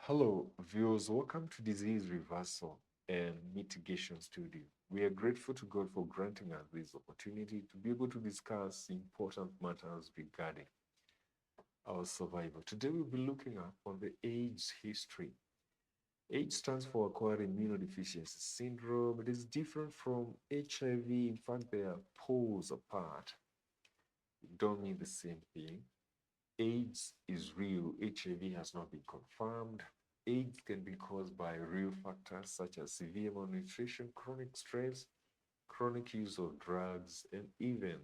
Hello, viewers. Welcome to Disease Reversal and Mitigation Studio. We are grateful to God for granting us this opportunity to be able to discuss important matters regarding our survival. Today, we'll be looking at on the AIDS history. AIDS stands for acquired immunodeficiency syndrome. It is different from HIV. In fact, they are poles apart. They don't mean the same thing. AIDS is real. HIV has not been confirmed. AIDS can be caused by real factors such as severe malnutrition, chronic stress, chronic use of drugs, and even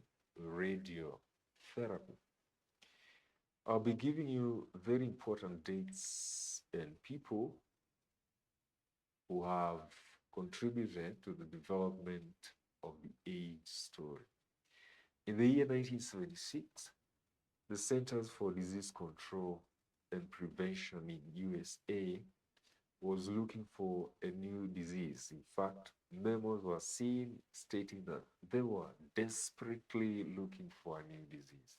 radiotherapy. I'll be giving you very important dates and people who have contributed to the development of the AIDS story. In the year 1976, the Centers for Disease Control and Prevention in USA was looking for a new disease. In fact, memos were seen stating that they were desperately looking for a new disease.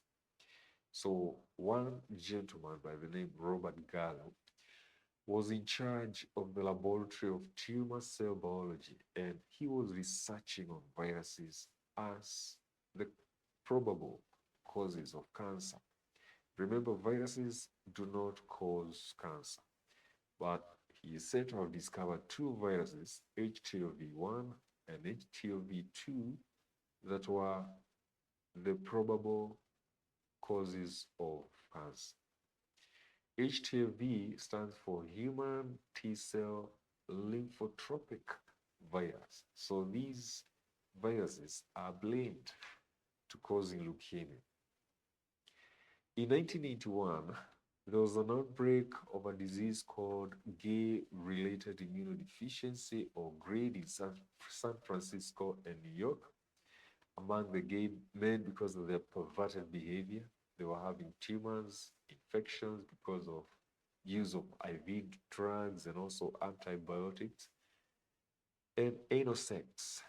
So one gentleman by the name Robert Gallo was in charge of the laboratory of tumor cell biology, and he was researching on viruses as the probable causes of cancer. Remember, viruses do not cause cancer, but he is said to have discovered two viruses, HTLV1 and HTLV2, that were the probable causes of cancer. HTLV stands for Human T Cell Lymphotropic Virus. So these viruses are blamed to causing leukemia. In 1981, there was an outbreak of a disease called gay-related immunodeficiency, or GRID, in San Francisco and New York among the gay men because of their perverted behavior. They were having tumors, infections because of use of IV drugs and also antibiotics, and anal sex.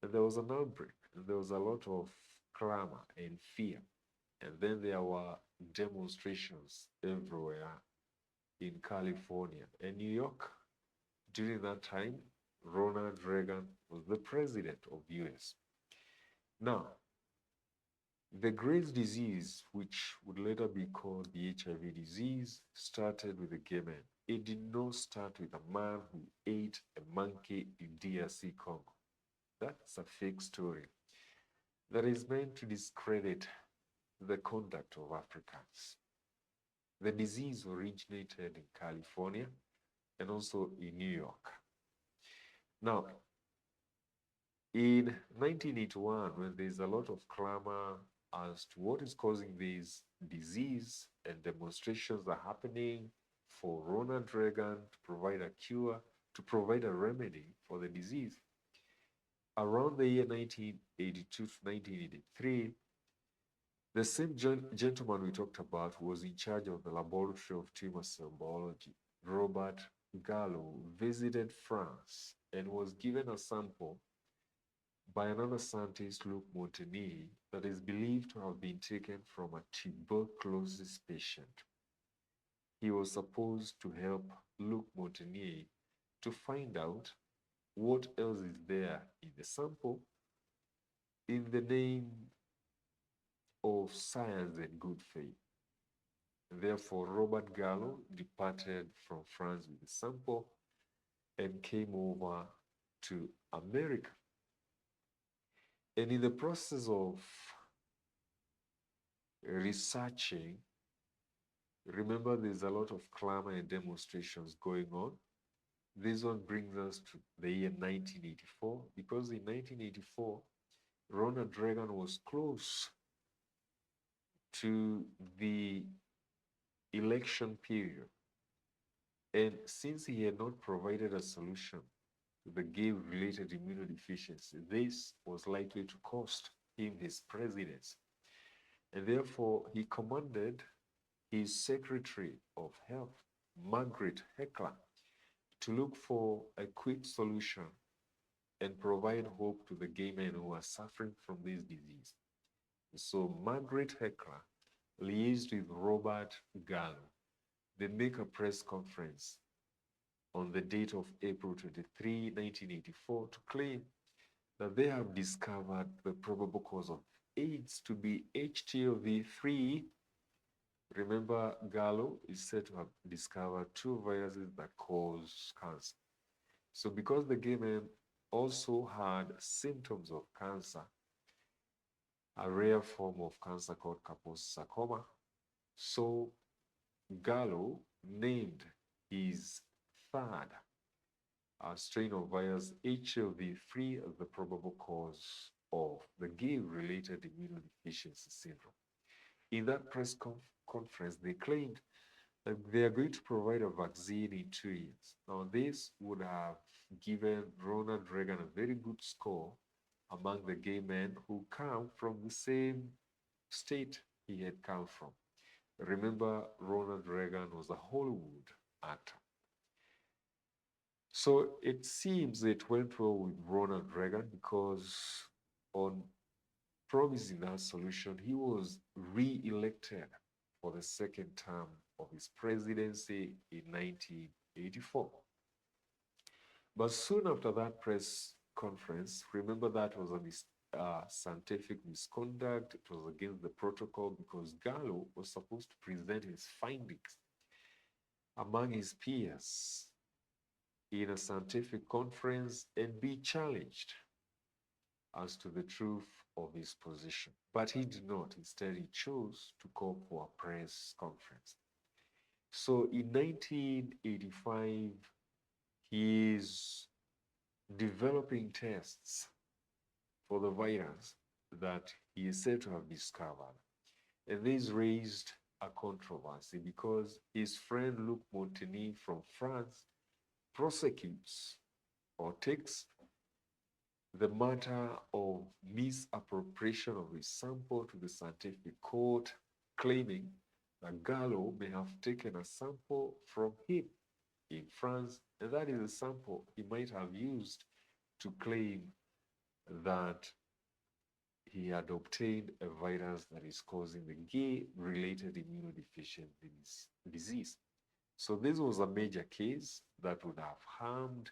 And there was an outbreak, and there was a lot of clamor and fear. And then there were demonstrations everywhere in California and New York. During that time, Ronald Reagan was the president of US. Now, the Graves' disease, which would later be called the HIV disease, started with a gay man. It did not start with a man who ate a monkey in DRC Congo. That's a fake story that is meant to discredit the conduct of Africans. The disease originated in California and also in New York. Now, in 1981, when there's a lot of clamor as to what is causing this disease and demonstrations are happening for Ronald Reagan to provide a cure, to provide a remedy for the disease, around the year 1982 to 1983, the same gentleman we talked about who was in charge of the laboratory of tumor cell biology, Robert Gallo, visited France and was given a sample by another scientist, Luc Montagnier, that is believed to have been taken from a tuberculosis patient. He was supposed to help Luc Montagnier to find out what else is there in the sample in the name of science and good faith. Therefore, Robert Gallo departed from France with the sample and came over to America. And in the process of researching, remember there's a lot of clamor and demonstrations going on. This one brings us to the year 1984, because in 1984, Ronald Reagan was close to the election period. And since he had not provided a solution to the gay-related immunodeficiency, this was likely to cost him his presidency. And therefore, he commanded his Secretary of Health, Margaret Heckler, to look for a quick solution and provide hope to the gay men who are suffering from this disease. So Margaret Heckler liaised with Robert Gallo. They make a press conference on the date of April 23, 1984, to claim that they have discovered the probable cause of AIDS to be HTLV3. Remember, Gallo is said to have discovered two viruses that cause cancer. So because the gay man also had symptoms of cancer, a rare form of cancer called Kaposi sarcoma, so Gallo named his third strain of virus HLV3 as the probable cause of the gay-related immunodeficiency syndrome. In that press conference, they claimed that they are going to provide a vaccine in 2 years. Now, this would have given Ronald Reagan a very good score among the gay men who come from the same state he had come from. Remember, Ronald Reagan was a Hollywood actor. So it seems it went well with Ronald Reagan because on promising that solution, he was re-elected for the second term of his presidency in 1984. But soon after that press conference, remember that was a scientific misconduct. It was against the protocol because Gallo was supposed to present his findings among his peers in a scientific conference and be challenged as to the truth of his position. But he did not. Instead, he chose to call for a press conference. So in 1985, he is developing tests for the virus that he is said to have discovered. And this raised a controversy because his friend Luc Montagnier from France prosecutes or takes the matter of misappropriation of his sample to the scientific court, claiming that Gallo may have taken a sample from him in France, and that is a sample he might have used to claim that he had obtained a virus that is causing the gay-related immunodeficiency disease. So this was a major case that would have harmed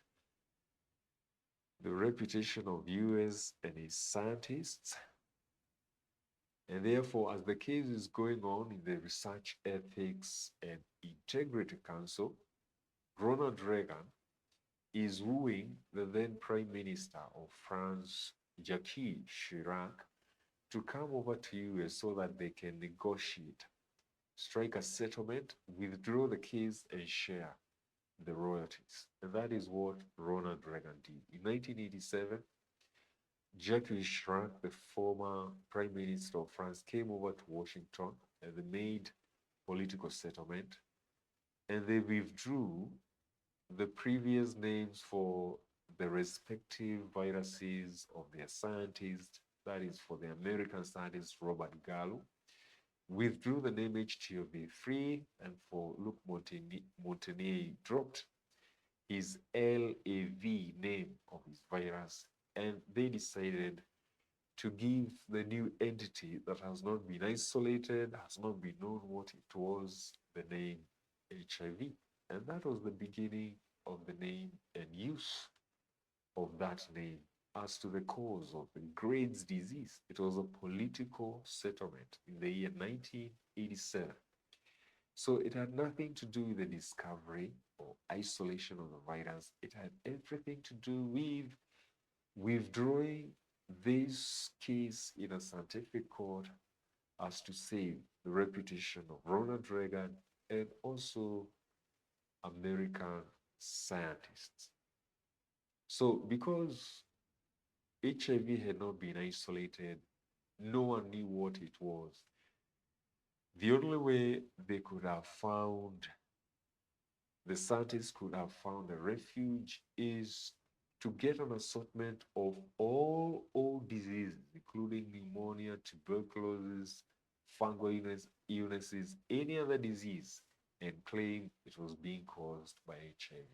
the reputation of US and its scientists. And therefore, as the case is going on in the Research Ethics and Integrity Council, Ronald Reagan is wooing the then Prime Minister of France, Jacques Chirac, to come over to US so that they can negotiate, strike a settlement, withdraw the case, and share the royalties. And that is what Ronald Reagan did. In 1987, Jacques Chirac, the former Prime Minister of France, came over to Washington and they made political settlement, and they withdrew the previous names for the respective viruses of their scientists. That is, for the American scientist Robert Gallo, withdrew the name HTLV3, and for Luc Montagnier dropped his LAV name of his virus, and they decided to give the new entity that has not been isolated, has not been known what it was, the name HIV. And that was the beginning of the name and use of that name. As to the cause of the Graves' disease, it was a political settlement in the year 1987. So it had nothing to do with the discovery or isolation of the virus. It had everything to do with withdrawing this case in a scientific court as to save the reputation of Ronald Reagan and also American scientists. So because HIV had not been isolated, no one knew what it was. The only way they could have found, the scientists could have found a refuge is to get an assortment of all old diseases, including pneumonia, tuberculosis, fungal illnesses, any other disease, and claim it was being caused by HIV.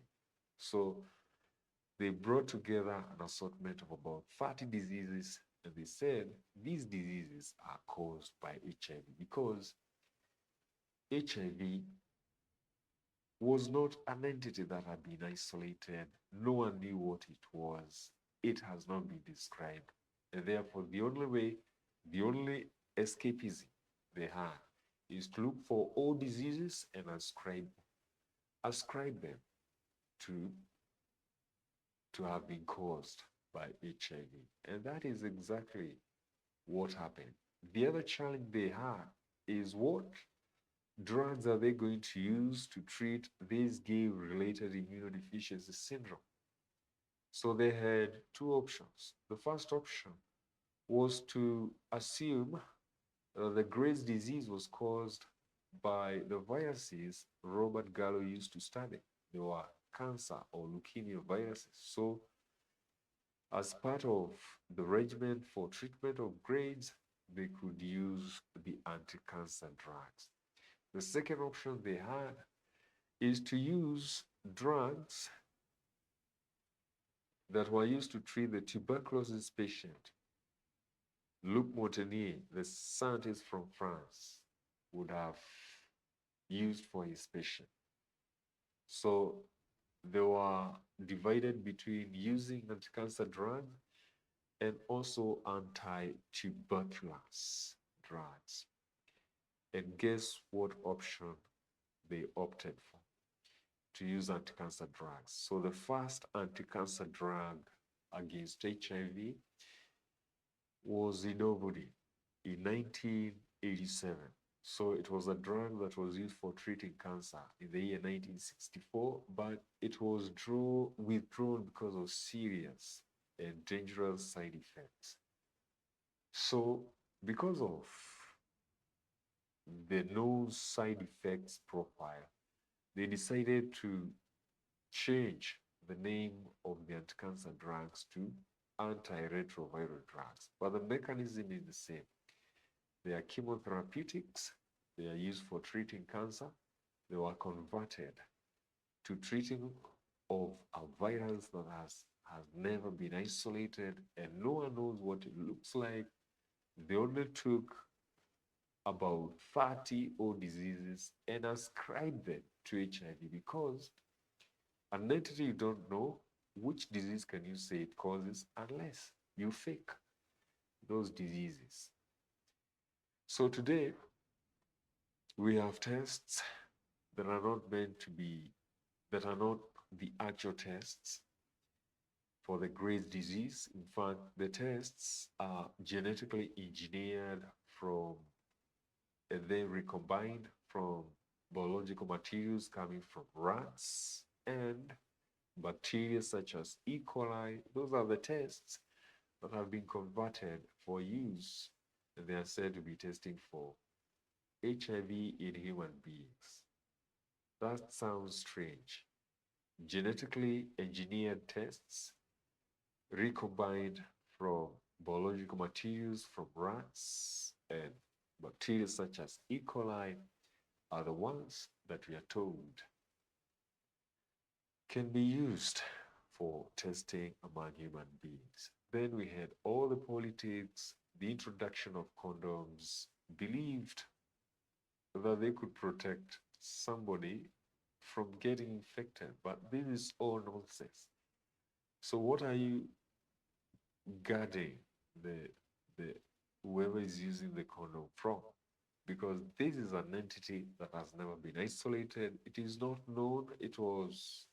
So they brought together an assortment of about 30 diseases, and they said these diseases are caused by HIV because HIV was not an entity that had been isolated. No one knew what it was. It has not been described. And therefore, the only escapism they had is to look for all diseases and ascribe them to have been caused by HIV. And that is exactly what happened. The other challenge they had is what drugs are they going to use to treat this gay-related immunodeficiency syndrome? So they had two options. The first option was to assume the Graves' disease was caused by the viruses Robert Gallo used to study. They were cancer or leukemia viruses. So as part of the regimen for treatment of Graves', they could use the anti-cancer drugs. The second option they had is to use drugs that were used to treat the tuberculosis patient. Luc Montagnier, the scientist from France, would have used for his patient. So they were divided between using anti-cancer drugs and also anti-tuberculous drugs. And guess what option they opted for? To use anti-cancer drugs. So the first anti-cancer drug against HIV was Inovudine in 1987. So it was a drug that was used for treating cancer in the year 1964, but it was withdrawn because of serious and dangerous side effects. So because of the known side effects profile, they decided to change the name of the anti-cancer drugs to antiretroviral drugs. But the mechanism is the same. They are chemotherapeutics. They are used for treating cancer. They were converted to treating of a virus that has never been isolated and no one knows what it looks like. They only took about 30 old diseases and ascribed them to HIV because an entity you don't know, which disease can you say it causes unless you fake those diseases. So today, we have tests that are not meant to be, that are not the actual tests for the Graves' disease. In fact, the tests are genetically engineered from, and then recombined from biological materials coming from rats and bacteria such as E. coli. Those are the tests that have been converted for use, and they are said to be testing for HIV in human beings. That sounds strange. Genetically engineered tests recombined from biological materials from rats and bacteria such as E. coli are the ones that we are told can be used for testing among human beings. Then we had all the politics, the introduction of condoms, believed that they could protect somebody from getting infected, but this is all nonsense. So what are you guarding the whoever is using the condom from? Because this is an entity that has never been isolated. It is not known. It was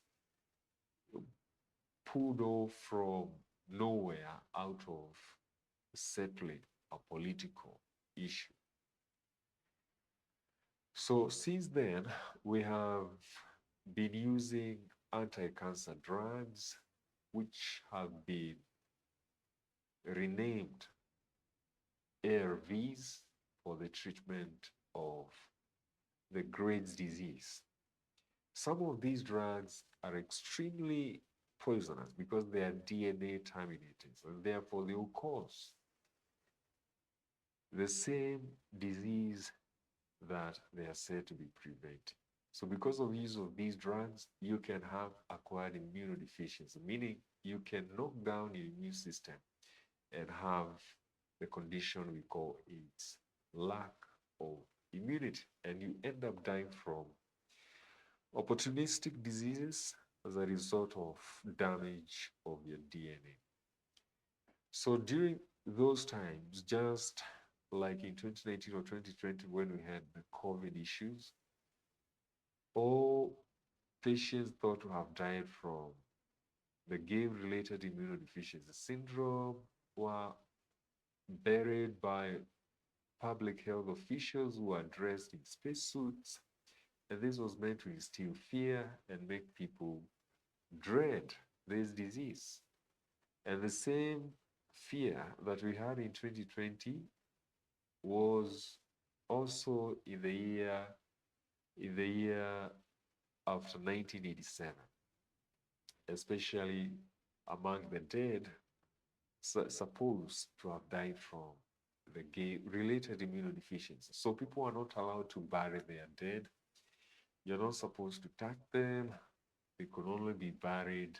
pulled off from nowhere out of settling a political issue. So since then, we have been using anti-cancer drugs, which have been renamed ARVs for the treatment of the Graves' disease. Some of these drugs are extremely poisonous because they are DNA terminators, and therefore they will cause the same disease that they are said to be preventing. So because of use of these drugs, you can have acquired immunodeficiency, meaning you can knock down your immune system and have the condition we call AIDS, lack of immunity, and you end up dying from Opportunistic diseases as a result of damage of your DNA. So during those times, just like in 2019 or 2020 when we had the COVID issues, all patients thought to have died from the game-related immunodeficiency syndrome were buried by public health officials who were dressed in spacesuits, and this was meant to instill fear and make people dread this disease. And the same fear that we had in 2020 was also in the year after 1987, especially among the dead supposed to have died from the related immunodeficiency. So people are not allowed to bury their dead. You're not supposed to touch them. They could only be buried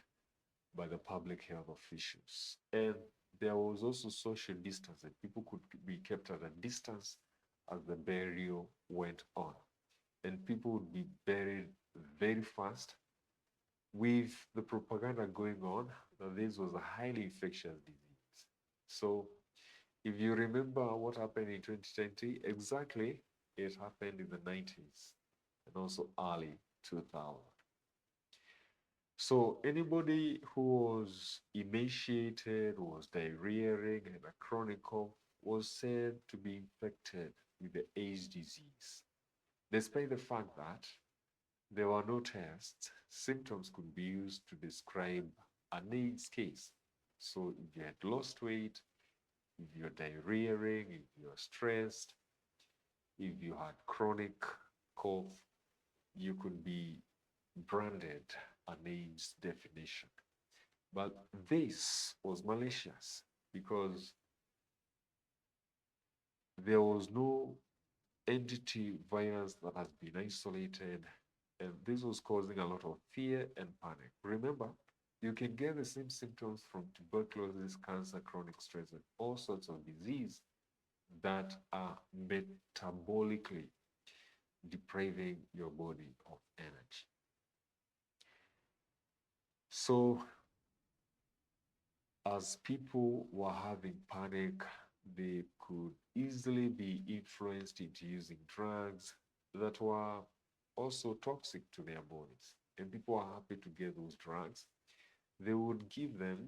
by the public health officials. And there was also social distancing. People could be kept at a distance as the burial went on. And people would be buried very fast with the propaganda going on that this was a highly infectious disease. So if you remember what happened in 2020, exactly it happened in the 90s and also early 2000. So anybody who was emaciated, was diarrheaing, and a chronic cough was said to be infected with the AIDS disease. Despite the fact that there were no tests, symptoms could be used to describe an AIDS case. So if you had lost weight, if you're diarrheaing, if you're stressed, if you had chronic cough, you could be branded an AIDS definition. But this was malicious because there was no entity virus that has been isolated, and this was causing a lot of fear and panic. Remember, you can get the same symptoms from tuberculosis, cancer, chronic stress, and all sorts of disease that are metabolically depriving your body of energy. So as people were having panic, they could easily be influenced into using drugs that were also toxic to their bodies. And people are happy to get those drugs. They would give them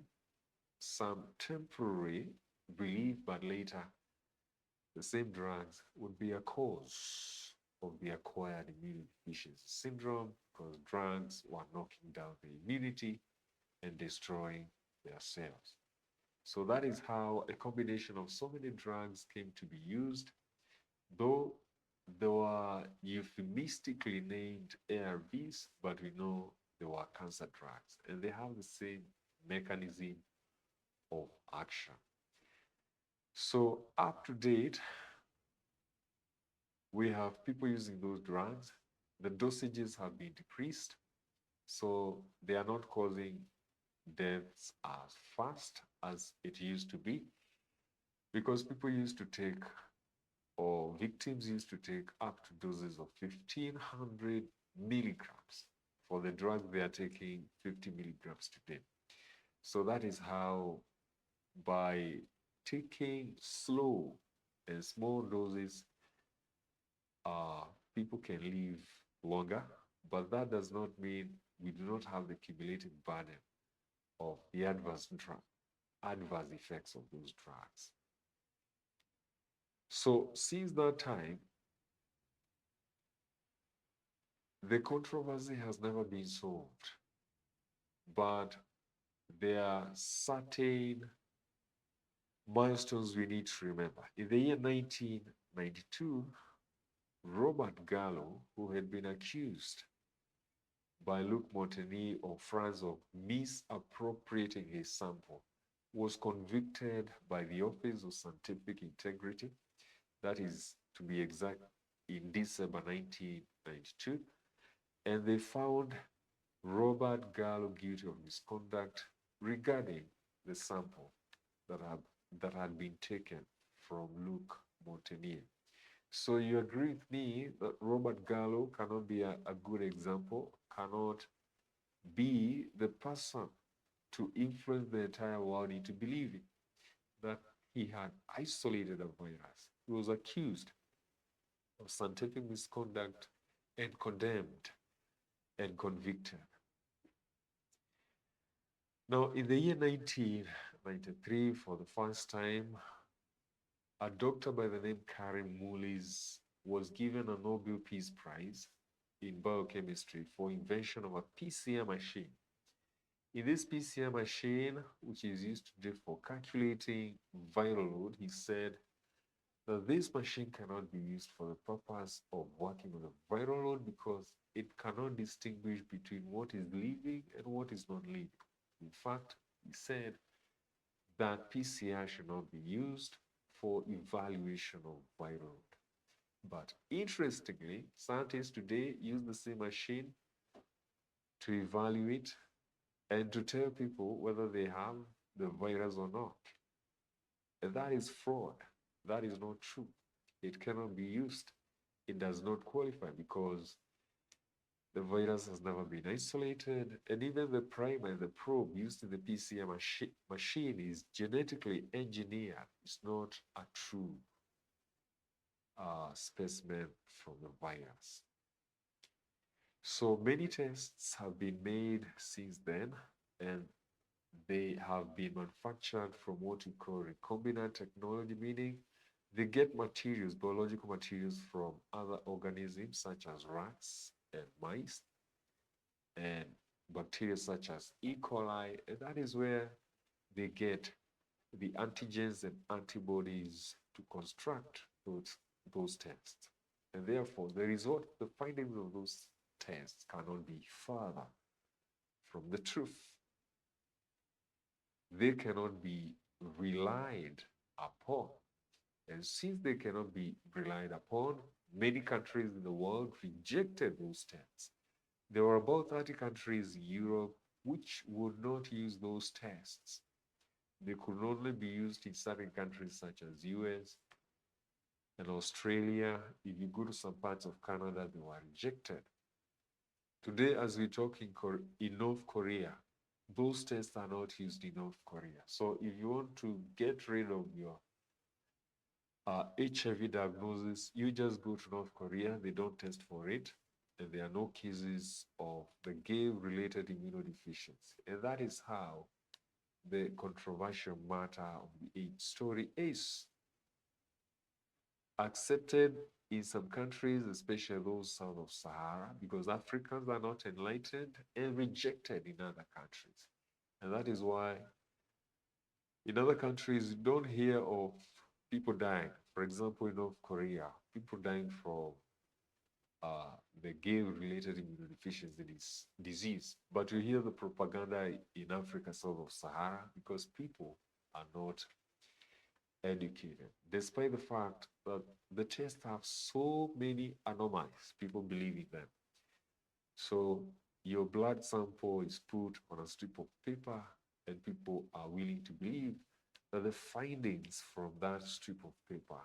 some temporary relief, but later the same drugs would be a cause of the acquired immunodeficiency syndrome because drugs were knocking down the immunity and destroying their cells. So that is how a combination of so many drugs came to be used, though they were euphemistically named ARVs, but we know they were cancer drugs and they have the same mechanism of action. So up to date, we have people using those drugs. The dosages have been decreased, so they are not causing deaths as fast as it used to be because people used to take, or victims used to take up to doses of 1,500 milligrams. For the drug, they are taking 50 milligrams today. So that is how, by taking slow and small doses, people can live longer, but that does not mean we do not have the cumulative burden of the adverse effects of those drugs. So since that time, the controversy has never been solved, but there are certain milestones we need to remember. In the year 1992, Robert Gallo, who had been accused by Luc Montagnier of France of misappropriating his sample, was convicted by the Office of Scientific Integrity, that is to be exact, in December 1992, and they found Robert Gallo guilty of misconduct regarding the sample that had been taken from Luc Montagnier. So you agree with me that Robert Gallo cannot be a good example, cannot be the person to influence the entire world into believing that he had isolated a virus. He was accused of scientific misconduct and condemned and convicted. Now, in the year 1993, for the first time, a doctor by the name Karim Mullis was given a Nobel Peace Prize in biochemistry for invention of a PCR machine. In this PCR machine, which is used today for calculating viral load, he said that this machine cannot be used for the purpose of working on the viral load because it cannot distinguish between what is living and what is not living. In fact, he said that PCR should not be used for evaluation of viral load. But interestingly, scientists today use the same machine to evaluate and to tell people whether they have the virus or not. And that is fraud. That is not true. It cannot be used. It does not qualify because the virus has never been isolated, and even the primer, the probe used in the PCR machine is genetically engineered. It's not a true specimen from the virus. So many tests have been made since then, and they have been manufactured from what we call recombinant technology, meaning they get materials, biological materials from other organisms such as rats and mice and bacteria such as E. coli, and that is where they get the antigens and antibodies to construct those tests. And therefore, the result, the findings of those tests cannot be further from the truth. They cannot be relied upon. And since they cannot be relied upon, many countries in the world rejected those tests. There were about 30 countries in Europe which would not use those tests. They could only be used in certain countries such as US and Australia. If you go to some parts of Canada, they were rejected. Today, as we talk in North Korea, those tests are not used in North Korea. So if you want to get rid of your HIV diagnosis, you just go to North Korea, they don't test for it, and there are no cases of the gay-related immunodeficiency. And that is how the controversial matter of the AIDS story is accepted in some countries, especially those south of Sahara, because Africans are not enlightened, and rejected in other countries. And that is why in other countries, you don't hear of people dying. For example, in North Korea, people dying from the gay-related immunodeficiency disease. But you hear the propaganda in Africa south of Sahara because people are not educated, despite the fact that the tests have so many anomalies. People believe in them. So your blood sample is put on a strip of paper, and people are willing to believe that the findings from that strip of paper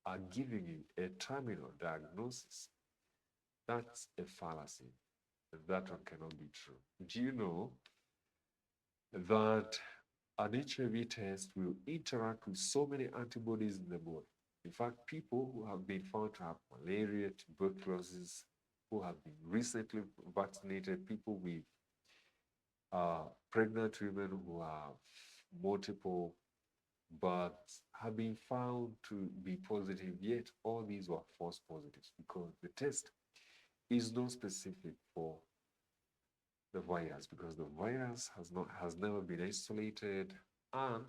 are giving you a terminal diagnosis. That's a fallacy. That one cannot be true. Do you know that an HIV test will interact with so many antibodies in the body? In fact, people who have been found to have malaria, tuberculosis, who have been recently vaccinated, people with pregnant women who have multiple births have been found to be positive, yet all these were false positives because the test is not specific for the virus, because the virus has never been isolated, and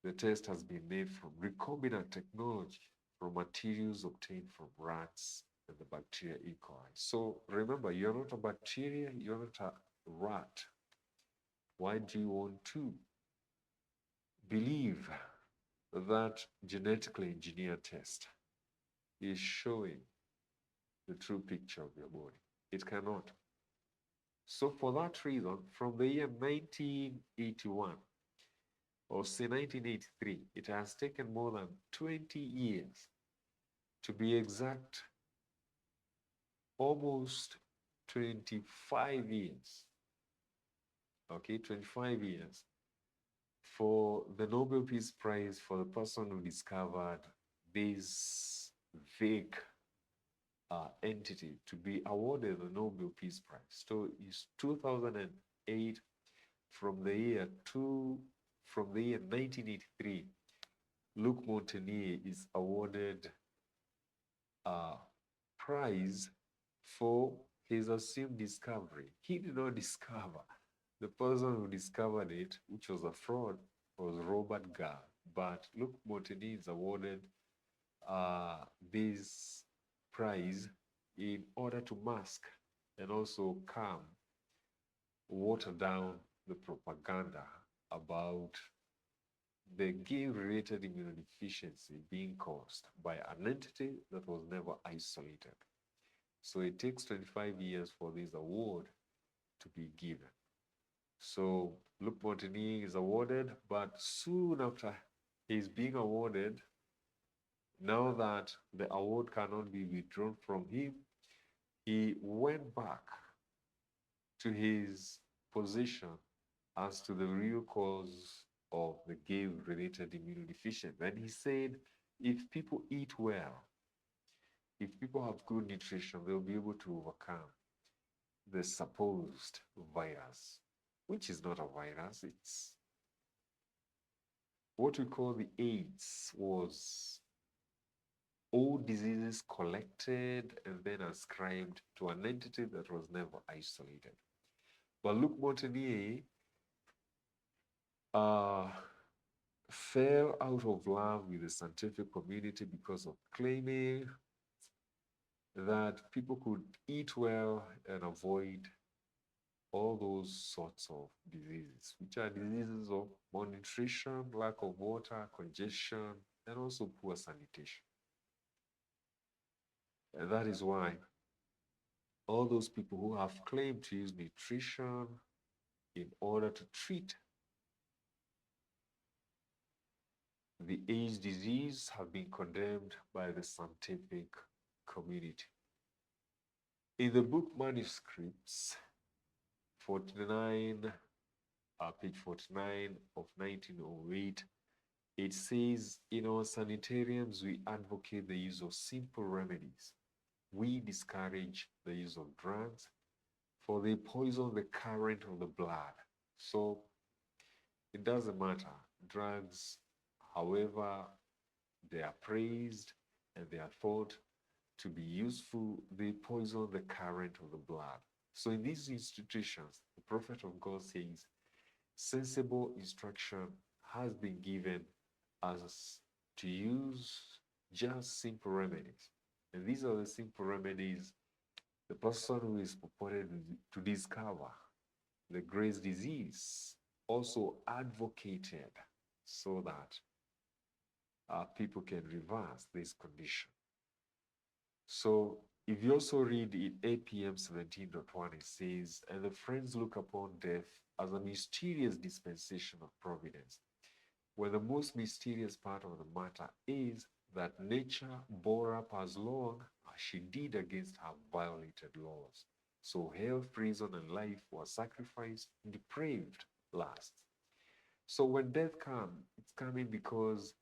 the test has been made from recombinant technology, from materials obtained from rats and the bacteria E. coli. So remember, you're not a bacteria, you're not a rat. Why do you want to believe that genetically engineered test is showing the true picture of your body? It cannot. So for that reason, from the year 1981, or say 1983. It has taken more than 20 years, to be exact, almost 25 years, okay, 25 years, for the Nobel Peace Prize for the person who discovered this vague entity to be awarded the Nobel Peace Prize. So it's 2008, from the year 1983, Luc Montagnier is awarded a prize for his assumed discovery. He did not discover. The person who discovered it, which was a fraud, was Robert Gall. But Luc Montagnier is awarded this prize in order to mask and also calm, water down the propaganda about the game-related immunodeficiency being caused by an entity that was never isolated. So it takes 25 years for this award to be given. So Luc Montagnier is awarded, but soon after he's being awarded, now that the award cannot be withdrawn from him, he went back to his position as to the real cause of the game-related immunodeficiency. And he said, if people eat well, if people have good nutrition, they'll be able to overcome the supposed virus, which is not a virus. It's what we call the AIDS, was all diseases collected and then ascribed to an entity that was never isolated. But Luc Montagnier fell out of love with the scientific community because of claiming that people could eat well and avoid all those sorts of diseases, which are diseases of malnutrition, lack of water, congestion, and also poor sanitation. And that is why all those people who have claimed to use nutrition in order to treat the AIDS disease have been condemned by the scientific community. In the book manuscripts, 49, page 49 of 1908, it says, in our sanitariums, we advocate the use of simple remedies. We discourage the use of drugs, for they poison the current of the blood. So it doesn't matter. Drugs, however they are praised and they are thought to be useful, they poison the current of the blood. So in these institutions, the prophet of God says, sensible instruction has been given as to use just simple remedies. And these are the simple remedies the person who is purported to discover the Graves' disease also advocated, so that people can reverse this condition. So if you also read in APM 17.1, it says, and the friends look upon death as a mysterious dispensation of providence, where the most mysterious part of the matter is that nature bore up as long as she did against her violated laws. So health, reason, and life were sacrificed in depraved lusts. So when death comes, it's coming because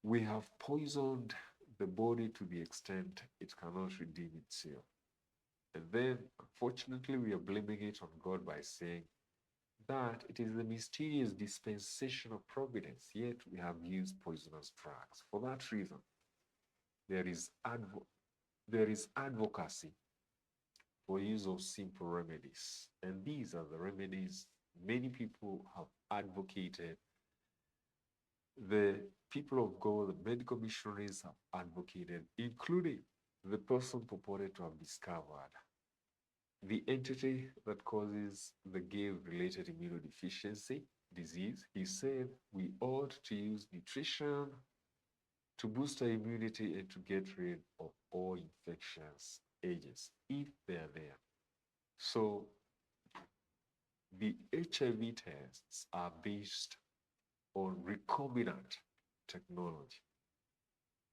we have poisoned the body to the extent it cannot redeem itself. And then, unfortunately, we are blaming it on God by saying that it is the mysterious dispensation of providence, yet we have used poisonous drugs. For that reason, there is advocacy for use of simple remedies. And these are the remedies many people have advocated. The people of God, the medical missionaries have advocated, including the person purported to have discovered the entity that causes the game-related immunodeficiency disease. He said we ought to use nutrition to boost our immunity and to get rid of all infectious agents if they are there. So the HIV tests are based on recombinant technology.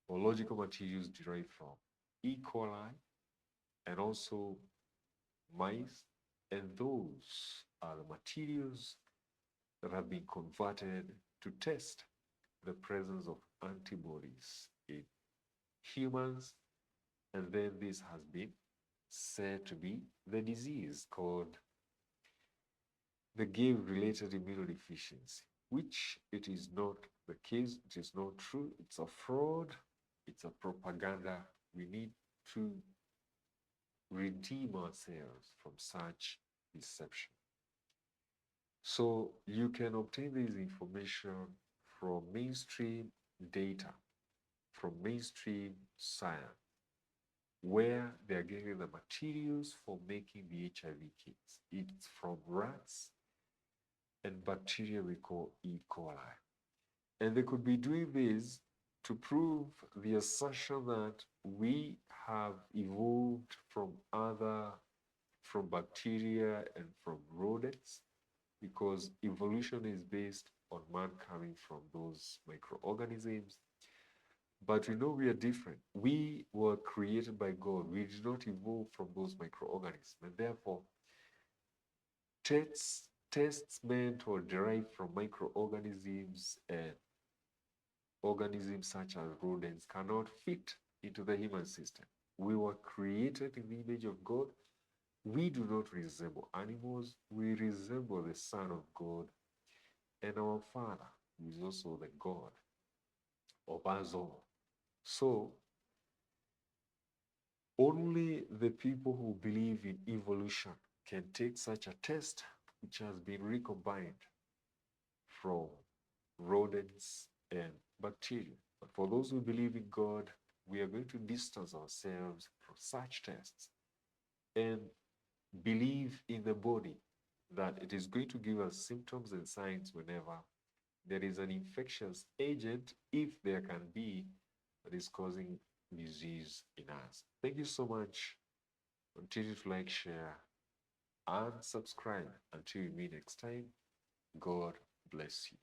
Biological materials derived from E. coli and also mice, and those are the materials that have been converted to test the presence of antibodies in humans, and then this has been said to be the disease called the Gave-related immunodeficiency, which it is not the case, it is not true, it's a fraud, it's a propaganda. We need to redeem ourselves from such deception. So you can obtain this information from mainstream data, from mainstream science, where they're getting the materials for making the HIV kits. It's from rats and bacteria we call E. coli. And they could be doing this to prove the assertion that we have evolved from bacteria and from rodents, because evolution is based on man coming from those microorganisms. But we know we are different. We were created by God. We did not evolve from those microorganisms. And therefore, tests meant or derived from microorganisms and organisms such as rodents cannot fit into the human system. We were created in the image of God. We do not resemble animals. We resemble the Son of God and our Father, who is also the God of us all. So, only the people who believe in evolution can take such a test, which has been recombined from rodents and bacteria. But for those who believe in God, we are going to distance ourselves from such tests and believe in the body, that it is going to give us symptoms and signs whenever there is an infectious agent, if there can be, that is causing disease in us. Thank you so much. Continue to like, share, and subscribe. Until we meet next time, God bless you.